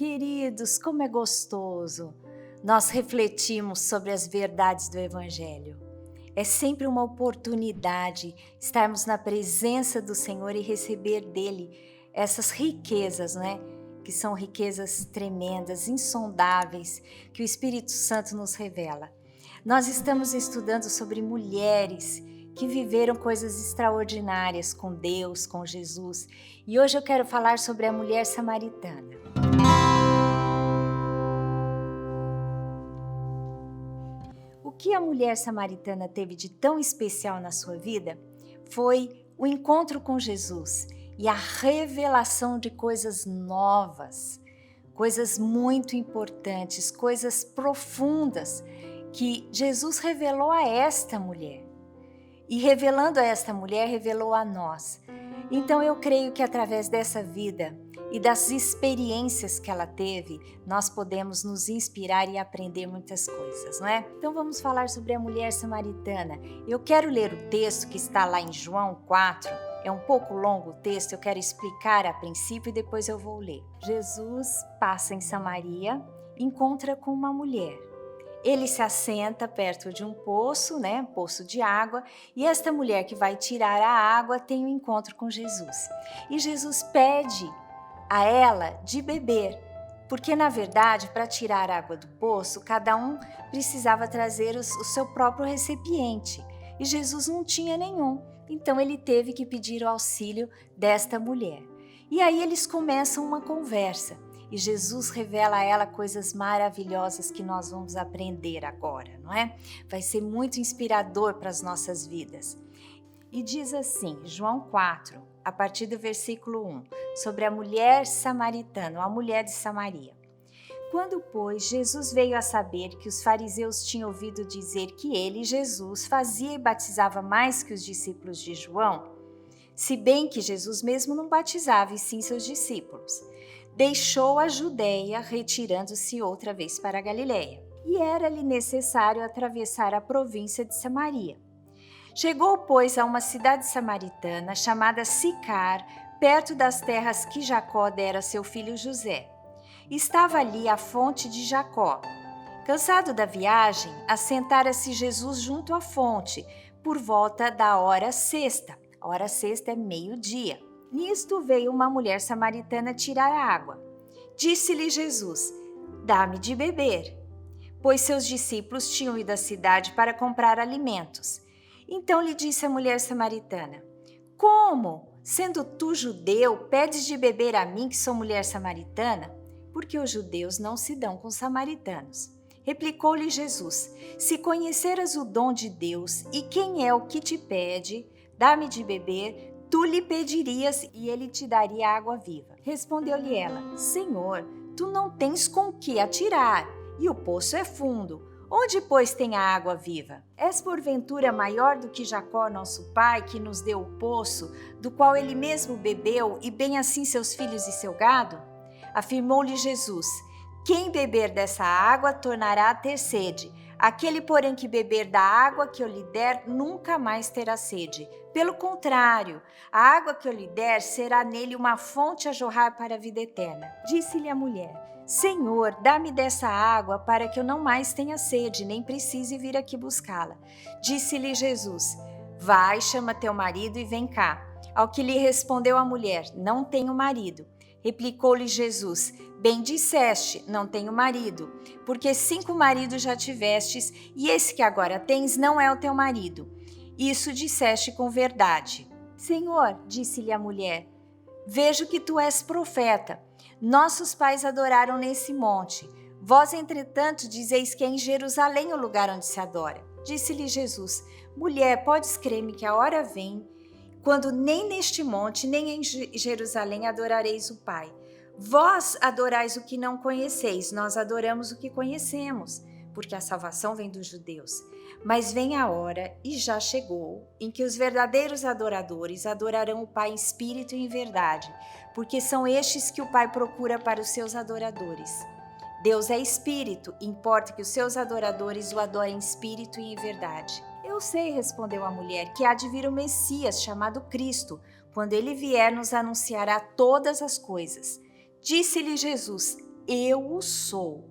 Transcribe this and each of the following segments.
Queridos, como é gostoso nós refletirmos sobre as verdades do Evangelho. É sempre uma oportunidade estarmos na presença do Senhor e receber dele essas riquezas, né? Que são riquezas tremendas, insondáveis, que o Espírito Santo nos revela. Nós estamos estudando sobre mulheres que viveram coisas extraordinárias com Deus, com Jesus. E hoje eu quero falar sobre a mulher samaritana. O que a mulher samaritana teve de tão especial na sua vida foi o encontro com Jesus e a revelação de coisas novas, coisas muito importantes, coisas profundas que Jesus revelou a esta mulher. E revelando a esta mulher, revelou a nós. Então eu creio que através dessa vida e das experiências que ela teve, nós podemos nos inspirar e aprender muitas coisas, não é? Então vamos falar sobre a mulher samaritana. Eu quero ler o texto que está lá em João 4. É um pouco longo o texto, eu quero explicar a princípio e depois eu vou ler. Jesus passa em Samaria, encontra com uma mulher. Ele se assenta perto de um poço, né, poço de água, e esta mulher que vai tirar a água tem um encontro com Jesus. E Jesus pede a ela de beber, porque na verdade, para tirar a água do poço, cada um precisava trazer o seu próprio recipiente, e Jesus não tinha nenhum, então ele teve que pedir o auxílio desta mulher. E aí eles começam uma conversa. E Jesus revela a ela coisas maravilhosas que nós vamos aprender agora, não é? Vai ser muito inspirador para as nossas vidas. E diz assim, João 4, a partir do versículo 1, sobre a mulher samaritana, a mulher de Samaria. Quando, pois, Jesus veio a saber que os fariseus tinham ouvido dizer que ele, Jesus, fazia e batizava mais que os discípulos de João, se bem que Jesus mesmo não batizava, e sim seus discípulos, deixou a Judeia, retirando-se outra vez para a Galiléia. E era-lhe necessário atravessar a província de Samaria. Chegou, pois, a uma cidade samaritana chamada Sicar, perto das terras que Jacó dera a seu filho José. Estava ali a fonte de Jacó. Cansado da viagem, assentara-se Jesus junto à fonte, por volta da hora sexta. A hora sexta é meio-dia. Nisto veio uma mulher samaritana tirar a água. Disse-lhe Jesus, dá-me de beber, pois seus discípulos tinham ido à cidade para comprar alimentos. Então lhe disse a mulher samaritana, como, sendo tu judeu, pedes de beber a mim que sou mulher samaritana? Porque os judeus não se dão com os samaritanos. Replicou-lhe Jesus, se conheceras o dom de Deus e quem é o que te pede, dá-me de beber, tu lhe pedirias e ele te daria água viva. Respondeu-lhe ela, Senhor, tu não tens com que atirar, e o poço é fundo. Onde, pois, tem a água viva? És porventura maior do que Jacó, nosso pai, que nos deu o poço, do qual ele mesmo bebeu, e bem assim seus filhos e seu gado? Afirmou-lhe Jesus, quem beber dessa água tornará a ter sede. Aquele, porém, que beber da água que eu lhe der, nunca mais terá sede. Pelo contrário, a água que eu lhe der será nele uma fonte a jorrar para a vida eterna. Disse-lhe a mulher, Senhor, dá-me dessa água para que eu não mais tenha sede, nem precise vir aqui buscá-la. Disse-lhe Jesus, vai, chama teu marido e vem cá. Ao que lhe respondeu a mulher, não tenho marido. Replicou-lhe Jesus, bem disseste, não tenho marido, porque 5 maridos já tivestes, e esse que agora tens não é o teu marido. Isso disseste com verdade. Senhor, disse-lhe a mulher, vejo que tu és profeta. Nossos pais adoraram nesse monte. Vós, entretanto, dizeis que é em Jerusalém o lugar onde se adora. Disse-lhe Jesus, mulher, podes crer-me que a hora vem, quando nem neste monte, nem em Jerusalém adorareis o Pai. Vós adorais o que não conheceis, nós adoramos o que conhecemos, porque a salvação vem dos judeus. Mas vem a hora, e já chegou, em que os verdadeiros adoradores adorarão o Pai em espírito e em verdade, porque são estes que o Pai procura para os seus adoradores. Deus é espírito, importa que os seus adoradores o adorem em espírito e em verdade. Eu sei, respondeu a mulher, que há de vir o Messias, chamado Cristo. Quando ele vier, nos anunciará todas as coisas. Disse-lhe Jesus, eu o sou,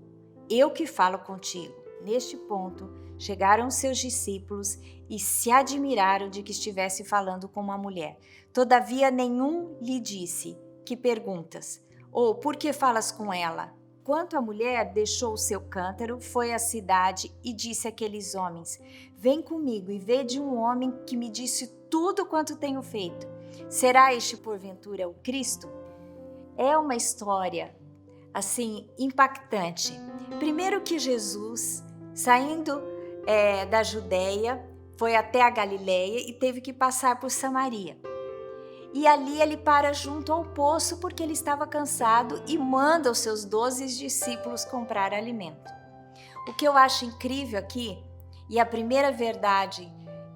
eu que falo contigo. Neste ponto, chegaram os seus discípulos e se admiraram de que estivesse falando com uma mulher. Todavia, nenhum lhe disse: que perguntas? Ou por que falas com ela? Quanto à mulher, deixou o seu cântaro, foi à cidade e disse àqueles homens: vem comigo e vede um homem que me disse tudo quanto tenho feito. Será este porventura o Cristo? É uma história assim impactante. Primeiro que Jesus, saindo da Judéia, foi até a Galileia e teve que passar por Samaria. E ali ele para junto ao poço porque ele estava cansado e manda os seus 12 discípulos comprar alimento. O que eu acho incrível aqui, e a primeira verdade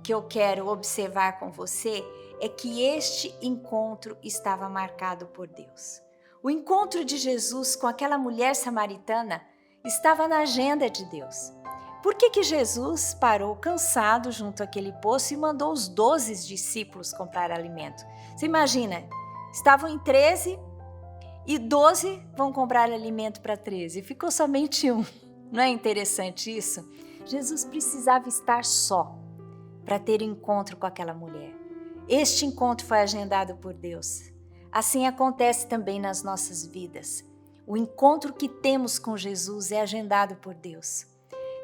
que eu quero observar com você, é que este encontro estava marcado por Deus. O encontro de Jesus com aquela mulher samaritana estava na agenda de Deus. Por que Jesus parou cansado junto àquele poço e mandou os 12 discípulos comprar alimento? Você imagina, estavam em 13 e 12 vão comprar alimento para 13. Ficou somente um. Não é interessante isso? Jesus precisava estar só para ter um encontro com aquela mulher. Este encontro foi agendado por Deus. Assim acontece também nas nossas vidas. O encontro que temos com Jesus é agendado por Deus.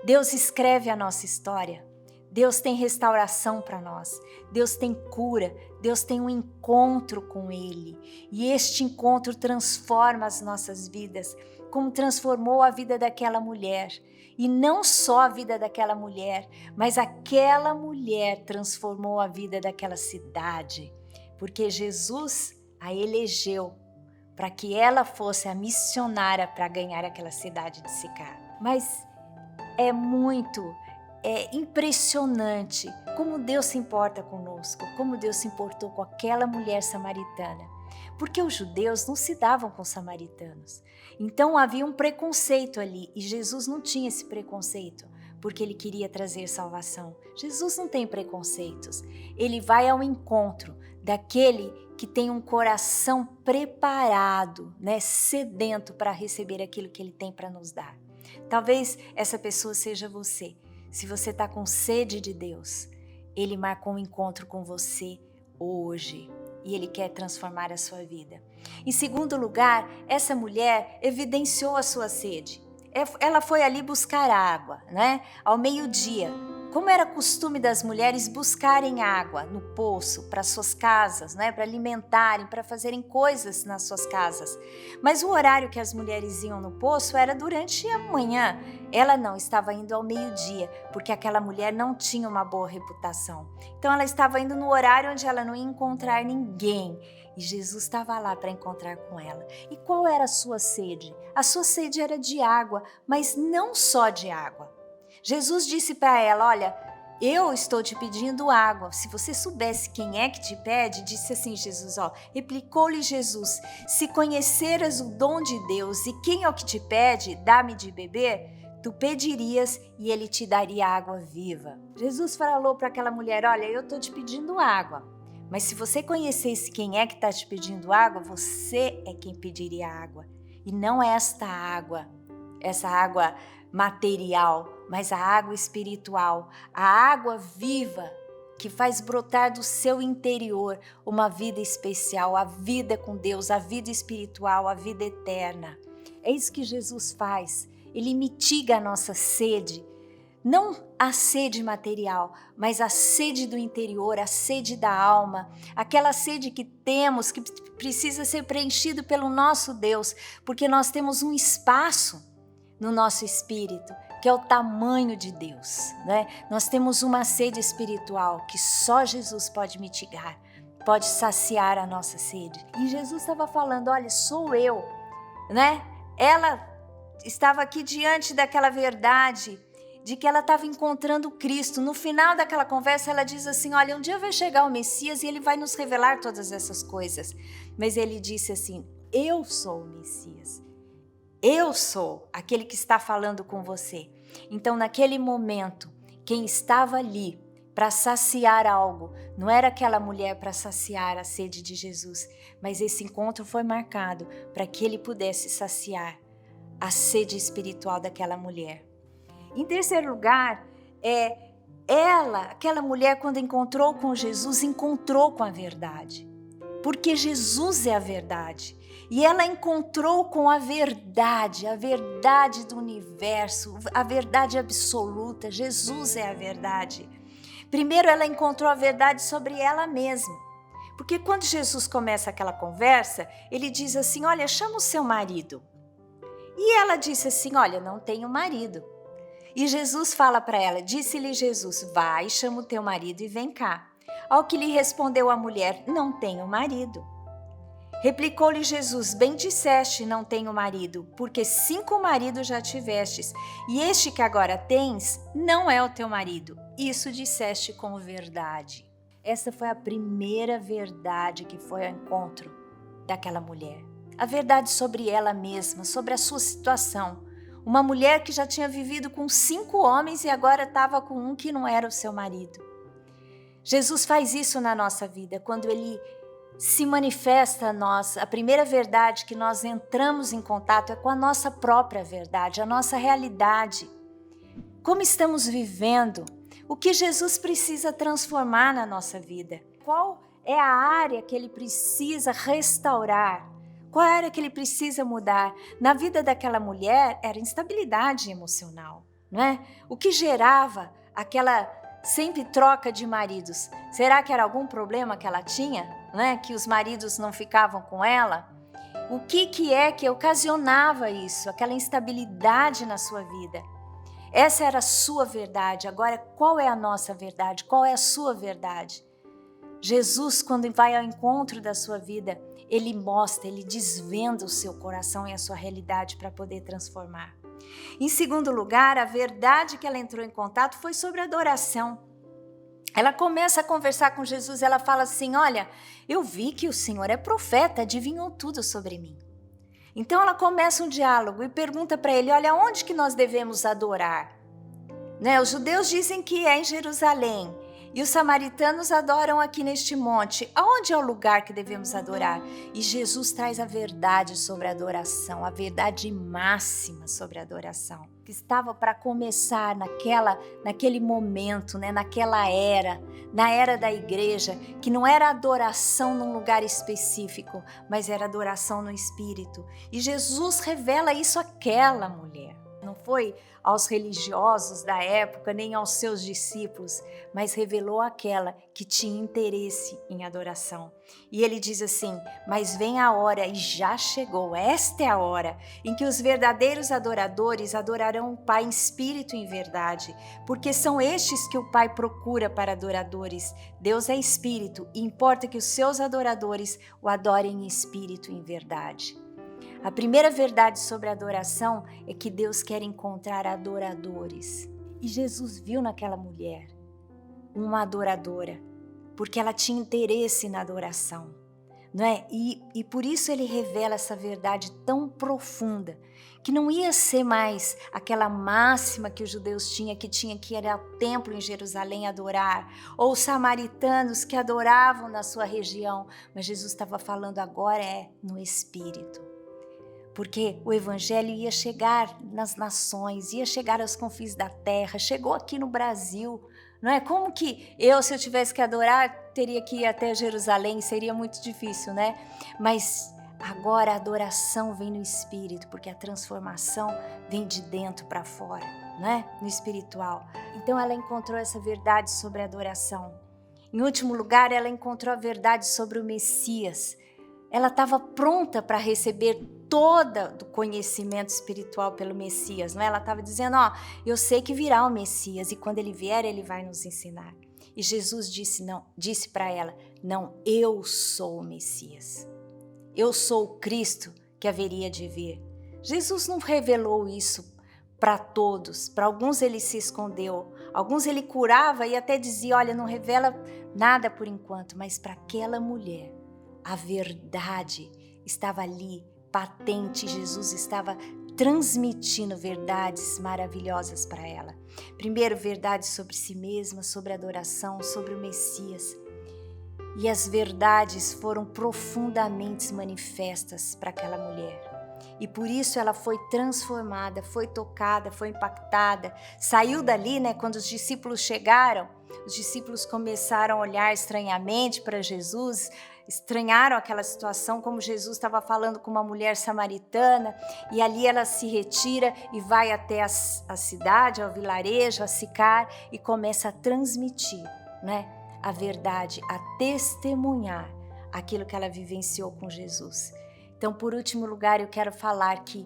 Deus escreve a nossa história. Deus tem restauração para nós. Deus tem cura. Deus tem um encontro com Ele. E este encontro transforma as nossas vidas, como transformou a vida daquela mulher. E não só a vida daquela mulher, mas aquela mulher transformou a vida daquela cidade. Porque Jesus a elegeu para que ela fosse a missionária para ganhar aquela cidade de Sicar. Mas é muito impressionante como Deus se importa conosco, como Deus se importou com aquela mulher samaritana. Porque os judeus não se davam com os samaritanos. Então havia um preconceito ali e Jesus não tinha esse preconceito, porque ele queria trazer salvação. Jesus não tem preconceitos. Ele vai ao encontro daquele que tem um coração preparado, sedento para receber aquilo que ele tem para nos dar. Talvez essa pessoa seja você. Se você está com sede de Deus, Ele marcou um encontro com você hoje e Ele quer transformar a sua vida. Em segundo lugar, essa mulher evidenciou a sua sede. Ela foi ali buscar água, ao meio-dia. Como era costume das mulheres buscarem água no poço para suas casas, para alimentarem, para fazerem coisas nas suas casas. Mas o horário que as mulheres iam no poço era durante a manhã. Ela não, estava indo ao meio-dia, porque aquela mulher não tinha uma boa reputação. Então ela estava indo no horário onde ela não ia encontrar ninguém. E Jesus estava lá para encontrar com ela. E qual era a sua sede? A sua sede era de água, mas não só de água. Jesus disse para ela: olha, eu estou te pedindo água. Se você soubesse quem é que te pede, disse assim Jesus, replicou-lhe Jesus: se conheceras o dom de Deus e quem é o que te pede, dá-me de beber, tu pedirias e ele te daria água viva. Jesus falou para aquela mulher: olha, eu estou te pedindo água, mas se você conhecesse quem é que está te pedindo água, você é quem pediria água. E não essa água material, mas a água espiritual, a água viva que faz brotar do seu interior uma vida especial, a vida com Deus, a vida espiritual, a vida eterna. É isso que Jesus faz. Ele mitiga a nossa sede, não a sede material, mas a sede do interior, a sede da alma, aquela sede que temos, que precisa ser preenchido pelo nosso Deus, porque nós temos um espaço no nosso espírito, que é o tamanho de Deus, Nós temos uma sede espiritual que só Jesus pode mitigar, pode saciar a nossa sede. E Jesus estava falando: olha, sou eu, Ela estava aqui diante daquela verdade, de que ela estava encontrando Cristo. No final daquela conversa, ela diz assim: olha, um dia vai chegar o Messias e ele vai nos revelar todas essas coisas. Mas ele disse assim: eu sou o Messias. Eu sou aquele que está falando com você. Então, naquele momento, quem estava ali para saciar algo, não era aquela mulher para saciar a sede de Jesus, mas esse encontro foi marcado para que ele pudesse saciar a sede espiritual daquela mulher. Em terceiro lugar, aquela mulher, quando encontrou com Jesus, encontrou com a verdade. Porque Jesus é a verdade. E ela encontrou com a verdade do universo, a verdade absoluta. Jesus é a verdade. Primeiro, ela encontrou a verdade sobre ela mesma. Porque quando Jesus começa aquela conversa, ele diz assim: olha, chama o seu marido. E ela disse assim: olha, não tenho marido. E Jesus fala para ela, disse-lhe Jesus: vai, chama o teu marido e vem cá. Ao que lhe respondeu a mulher: não tenho marido. Replicou-lhe Jesus: bem disseste, não tenho marido, porque 5 maridos já tivestes, e este que agora tens não é o teu marido. Isso disseste com verdade. Essa foi a primeira verdade que foi ao encontro daquela mulher. A verdade sobre ela mesma, sobre a sua situação. Uma mulher que já tinha vivido com 5 homens e agora estava com um que não era o seu marido. Jesus faz isso na nossa vida, quando Ele se manifesta a nós. A primeira verdade que nós entramos em contato é com a nossa própria verdade, a nossa realidade. Como estamos vivendo? O que Jesus precisa transformar na nossa vida? Qual é a área que Ele precisa restaurar? Qual a área que Ele precisa mudar? Na vida daquela mulher era instabilidade emocional, não é? O que gerava aquela sempre troca de maridos? Será que era algum problema que ela tinha, né? Que os maridos não ficavam com ela? O que é que ocasionava isso, aquela instabilidade na sua vida? Essa era a sua verdade. Agora, qual é a nossa verdade? Qual é a sua verdade? Jesus, quando vai ao encontro da sua vida, Ele mostra, Ele desvenda o seu coração e a sua realidade para poder transformar. Em segundo lugar, a verdade que ela entrou em contato foi sobre adoração. Ela começa a conversar com Jesus, ela fala assim: olha, eu vi que o Senhor é profeta, adivinhou tudo sobre mim. Então ela começa um diálogo e pergunta para ele: olha, onde que nós devemos adorar? Né? Os judeus dizem que é em Jerusalém e os samaritanos adoram aqui neste monte. Aonde é o lugar que devemos adorar? E Jesus traz a verdade sobre a adoração, a verdade máxima sobre a adoração, que estava para começar naquele momento, né? Naquela era, na era da igreja, que não era adoração num lugar específico, mas era adoração no Espírito. E Jesus revela isso àquela mulher. Não foi aos religiosos da época, nem aos seus discípulos, mas revelou àquela que tinha interesse em adoração. E ele diz assim: mas vem a hora, e já chegou, esta é a hora, em que os verdadeiros adoradores adorarão o Pai em espírito e em verdade, porque são estes que o Pai procura para adoradores. Deus é espírito, e importa que os seus adoradores o adorem em espírito e em verdade. A primeira verdade sobre a adoração é que Deus quer encontrar adoradores. E Jesus viu naquela mulher uma adoradora, porque ela tinha interesse na adoração, não é? E por isso Ele revela essa verdade tão profunda, que não ia ser mais aquela máxima que os judeus tinham que ir ao templo em Jerusalém adorar, ou os samaritanos que adoravam na sua região, mas Jesus estava falando agora no Espírito. Porque o evangelho ia chegar nas nações, ia chegar aos confins da terra, chegou aqui no Brasil, não é? Como que se eu tivesse que adorar, teria que ir até Jerusalém, seria muito difícil, né? Mas agora a adoração vem no Espírito, porque a transformação vem de dentro para fora, né? No espiritual. Então ela encontrou essa verdade sobre a adoração. Em último lugar, ela encontrou a verdade sobre o Messias. Ela estava pronta para receber todo o conhecimento espiritual pelo Messias, não é? Ela estava dizendo: eu sei que virá o Messias e quando ele vier, ele vai nos ensinar. E Jesus disse para ela: não, eu sou o Messias. Eu sou o Cristo que haveria de vir. Jesus não revelou isso para todos. Para alguns ele se escondeu, alguns ele curava e até dizia: olha, não revela nada por enquanto, mas para aquela mulher, a verdade estava ali, patente. Jesus estava transmitindo verdades maravilhosas para ela. Primeiro, verdades sobre si mesma, sobre a adoração, sobre o Messias. E as verdades foram profundamente manifestas para aquela mulher. E por isso ela foi transformada, foi tocada, foi impactada. Saiu dali, né? Quando os discípulos chegaram, os discípulos começaram a olhar estranhamente para Jesus, estranharam aquela situação, como Jesus estava falando com uma mulher samaritana, e ali ela se retira e vai até a cidade, ao vilarejo, a Sicar, e começa a transmitir, né, a verdade, a testemunhar aquilo que ela vivenciou com Jesus. Então, por último lugar, eu quero falar que,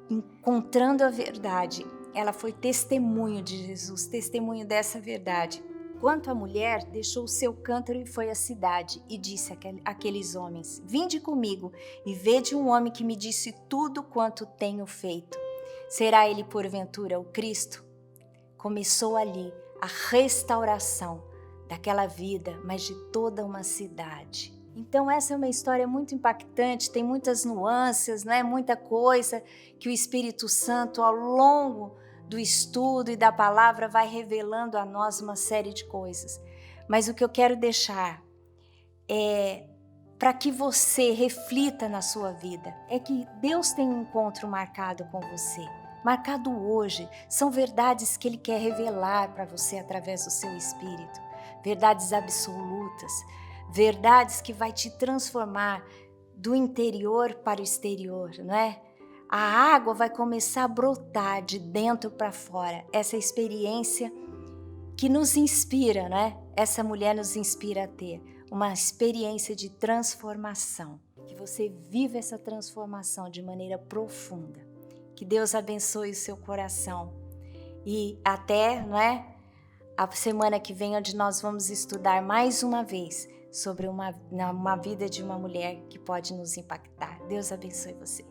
encontrando a verdade, ela foi testemunho de Jesus, testemunho dessa verdade. Quanto a mulher, deixou o seu cântaro e foi à cidade, e disse àqueles homens: Vinde comigo e vede um homem que me disse tudo quanto tenho feito. Será ele porventura o Cristo? Começou ali a restauração daquela vida, mas de toda uma cidade. Então essa é uma história muito impactante, tem muitas nuances, né? Muita coisa que o Espírito Santo, ao longo do estudo e da palavra, vai revelando a nós uma série de coisas. Mas o que eu quero deixar é para que você reflita na sua vida, é que Deus tem um encontro marcado com você, marcado hoje. São verdades que Ele quer revelar para você através do seu Espírito, verdades absolutas, verdades que vai te transformar do interior para o exterior, não é? A água vai começar a brotar de dentro para fora. Essa experiência que nos inspira, né? Essa mulher nos inspira a ter uma experiência de transformação. Que você viva essa transformação de maneira profunda. Que Deus abençoe o seu coração. E até, não é? A semana que vem, onde nós vamos estudar mais uma vez sobre uma vida de uma mulher que pode nos impactar. Deus abençoe você.